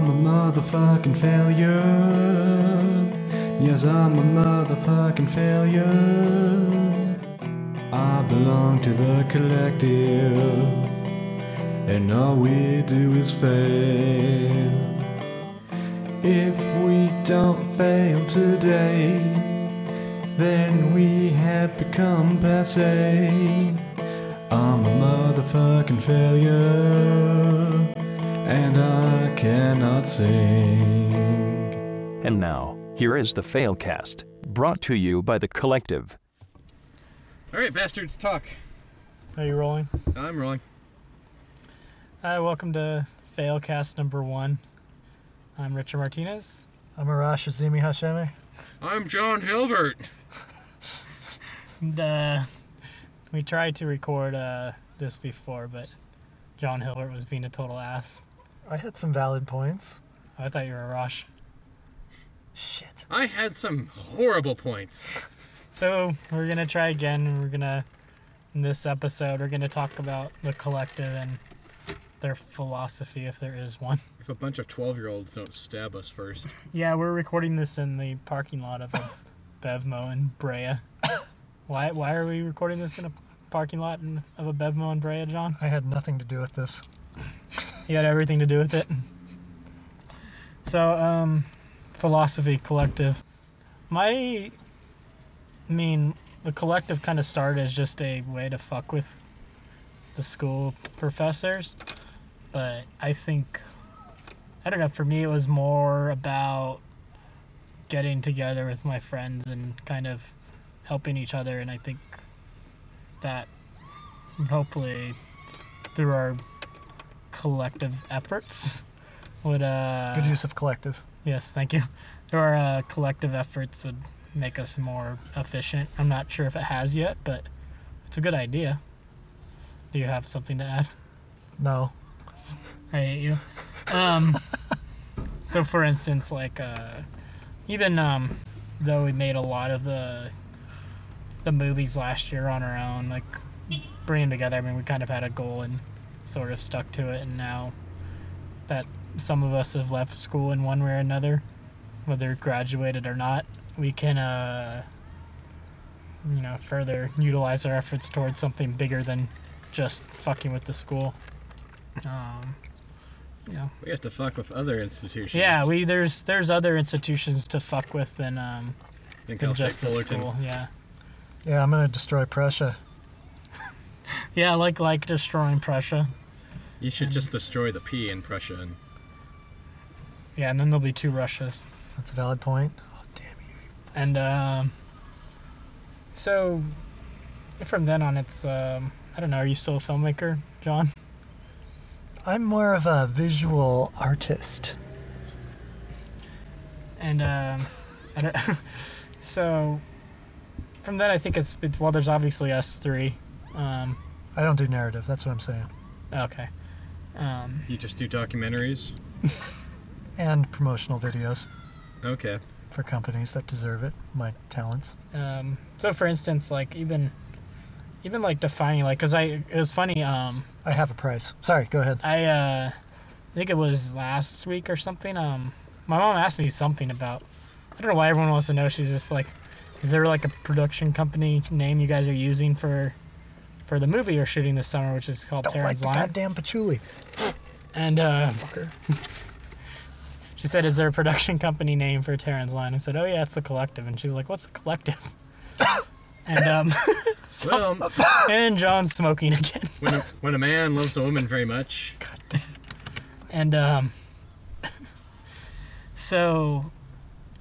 I'm a motherfucking failure. Yes, I'm a motherfucking failure. I belong to the collective, and all we do is fail. If we don't fail today, then we have become passé. I'm a motherfucking failure, and I cannot sing. And now, here is the Failcast, brought to you by the Collective. Alright, bastards, talk. Are you rolling? I'm rolling. Hi, welcome to Failcast Number One. I'm Richard Martinez. I'm Arash Azimihashemi. I'm John Hilbert. And, we tried to record this before, but John Hilbert was being a total ass. I had some valid points. I thought you were Arash. Shit. I had some horrible points. So, we're going to try again, and in this episode, we're going to talk about the Collective and their philosophy, if there is one. If a bunch of 12-year-olds don't stab us first. Yeah, we're recording this in the parking lot of a Bevmo in Brea. Why are we recording this in a parking lot of a Bevmo in Brea, John? I had nothing to do with this. You had everything to do with it. So, philosophy, collective. The collective kind of started as just a way to fuck with the school professors. But I don't know, for me it was more about getting together with my friends and kind of helping each other, and I think that hopefully through our collective efforts would Good use of collective. Yes, thank you. Through our collective efforts would make us more efficient. I'm not sure if it has yet, but it's a good idea. Do you have something to add? No. I hate you. So for instance, like even though we made a lot of the movies last year on our own, like bringing together, I mean, we kind of had a goal and sort of stuck to it, and now that some of us have left school in one way or another, whether graduated or not, we can further utilize our efforts towards something bigger than just fucking with the school. We have to fuck with other institutions. Yeah, there's other institutions to fuck with than just the Fullerton. school. Yeah. Yeah, I'm gonna destroy Prussia. Yeah, like destroying Prussia. You should just destroy the P in Prussia. And Yeah, and then there'll be two Russias. That's a valid point. Oh, damn you. And so from then on, it's I don't know. Are you still a filmmaker, John? I'm more of a visual artist. And so from then, I think it's well, there's obviously us three. I don't do narrative. That's what I'm saying. Okay. you just do documentaries? And promotional videos Okay. for companies that deserve it. My talents. So for instance, like even like defining, like, cause it was funny. I have a price. Sorry, go ahead. I think it was last week or something. My mom asked me something about, I don't know why everyone wants to know. She's just like, is there like a production company name you guys are using for the movie you're shooting this summer, which is called Don't like Terran's the Line? goddamn patchouli. And Fucker. she said, is there a production company name for Terran's Line? I said, oh yeah, it's the Collective. And she's like, what's the Collective? And and John's smoking again. When a man loves a woman very much. God damn. And so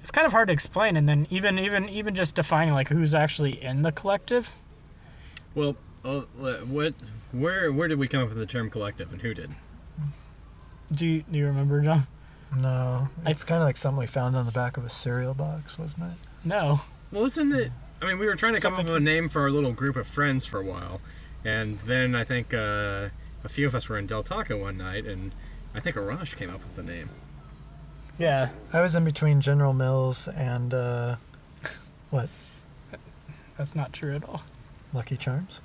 it's kind of hard to explain, and then even just defining like who's actually in the collective. Well, where did we come up with the term collective, and who did? Do you remember, John? No. It's kind of like something we found on the back of a cereal box, wasn't it? No. Well, wasn't it? I mean, we were trying to come up with a name for our little group of friends for a while, and then I think a few of us were in Del Taco one night, and I think Arash came up with the name. Yeah. I was in between General Mills and what? That's not true at all. Lucky Charms.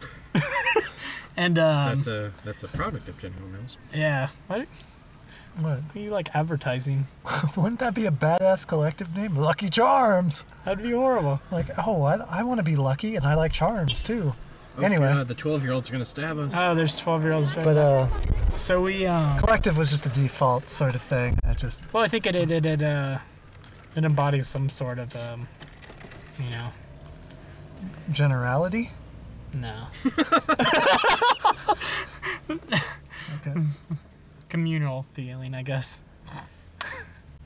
And that's a product of General Mills. yeah. What? You like advertising. Wouldn't that be a badass collective name? Lucky Charms! That'd be horrible. Like, oh, I want to be lucky, and I like charms, too. Oh, Anyway. God, the 12-year-olds are going to stab us. Oh, there's 12-year-olds. But, So we, collective was just a default sort of thing. well, I think it embodies some sort of, you know, Generality? no. Okay. Communal feeling, I guess.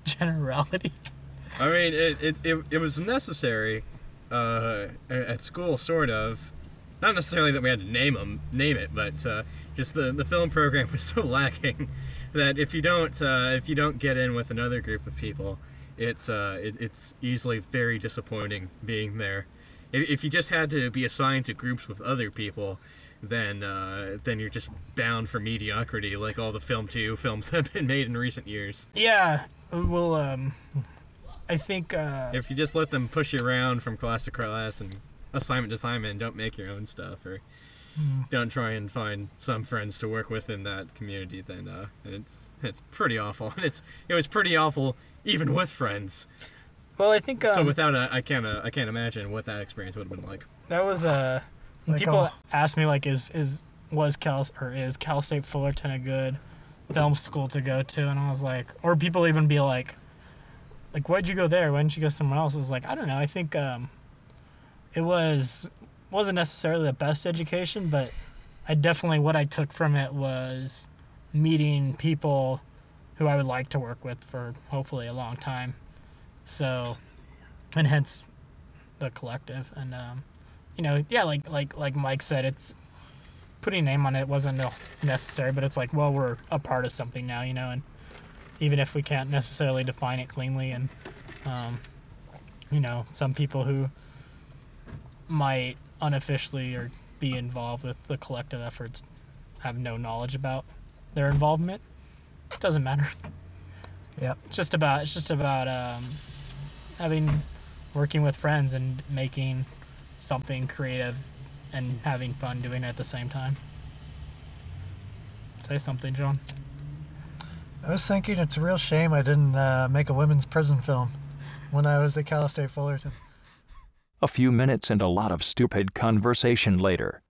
Generality. I mean, it was necessary at school, sort of. Not necessarily that we had to name it, but just the film program was so lacking that if you don't get in with another group of people, it's easily very disappointing being there. If you just had to be assigned to groups with other people, then you're just bound for mediocrity, like all the Film 2 films have been made in recent years. Yeah. Well, I think. If you just let them push you around from class to class and assignment to assignment, and don't make your own stuff, or don't try and find some friends to work with in that community, then it's pretty awful. And it was pretty awful even with friends. Well, I think. So without I can't imagine what that experience would have been like. That was Like, people ask me like, is Cal State Fullerton a good film school to go to? And I was like, or people even be like, why'd you go there? Why didn't you go somewhere else? I was like, I don't know. I think it wasn't necessarily the best education, but what I took from it was meeting people who I would like to work with for hopefully a long time. So, and hence the collective. And you know, yeah, like Mike said, it's putting a name on it wasn't necessary, but it's like, well, we're a part of something now, you know, and even if we can't necessarily define it cleanly, and you know, some people who might unofficially or be involved with the collective efforts have no knowledge about their involvement. It doesn't matter. Yeah. It's just about working with friends and making something creative and having fun doing it at the same time. Say something, John. I was thinking it's a real shame I didn't make a women's prison film when I was at Cal State Fullerton. A few minutes and a lot of stupid conversation later.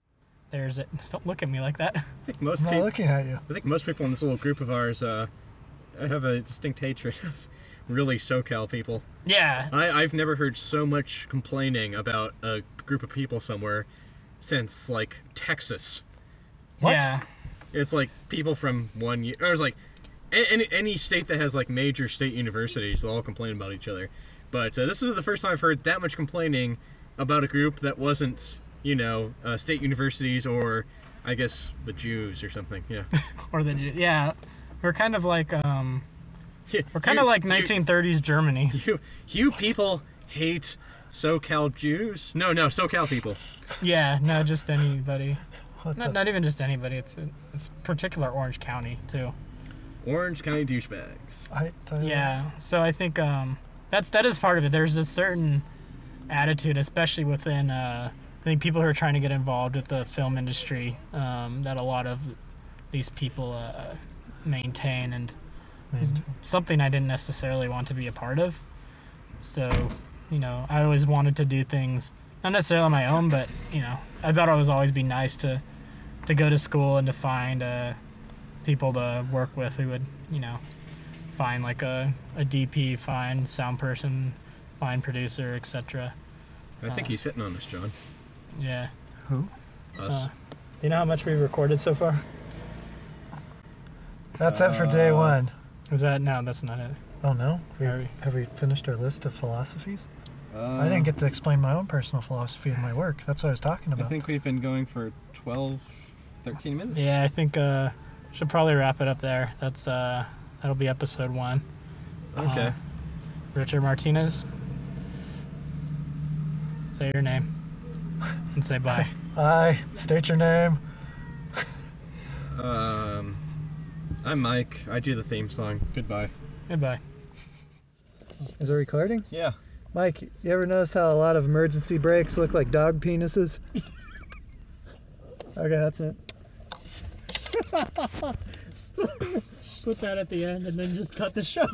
There's it. Don't look at me like that. I think most I'm not people. looking at you. I think most people in this little group of ours have a distinct hatred of really SoCal people. Yeah. I've never heard so much complaining about a group of people somewhere since, like, Texas. What? Yeah. It's like people from one year. Or it's like any state that has, like, major state universities, they'll all complain about each other. But this is the first time I've heard that much complaining about a group that wasn't, you know, state universities or, I guess, the Jews or something. Yeah. Or yeah. We're kind of like we're kind You- of like you- 1930s Germany. You people hate SoCal Jews? No, SoCal people. Yeah, no, just anybody. What the? Not even just anybody. It's particular Orange County too. Orange County douchebags. Yeah. So I think that is part of it. There's a certain attitude, especially within I think people who are trying to get involved with the film industry, that a lot of these people maintain, and it's something I didn't necessarily want to be a part of. So, you know, I always wanted to do things not necessarily on my own, but you know, I thought it would always be nice to go to school and to find people to work with who would, you know, find like a DP, find sound person, find producer, etc. I think he's hitting on us, John. Yeah. Who? Us. Do you know how much we've recorded so far? That's it for day one. Was that? No, that's not it. Oh no? Are we- Have we finished our list of philosophies? I didn't get to explain my own personal philosophy in my work. That's what I was talking I about. think we've been going for 12, 13 minutes. Yeah, I think should probably wrap it up there. That's that'll be episode 1. Okay. Richard Martinez. Say your name and say bye. Hi, state your name. I'm Mike. I do the theme song. Goodbye. Goodbye. Is it recording? Yeah. Mike, you ever notice how a lot of emergency brakes look like dog penises? Okay, that's it. put that at the end and then just cut the show.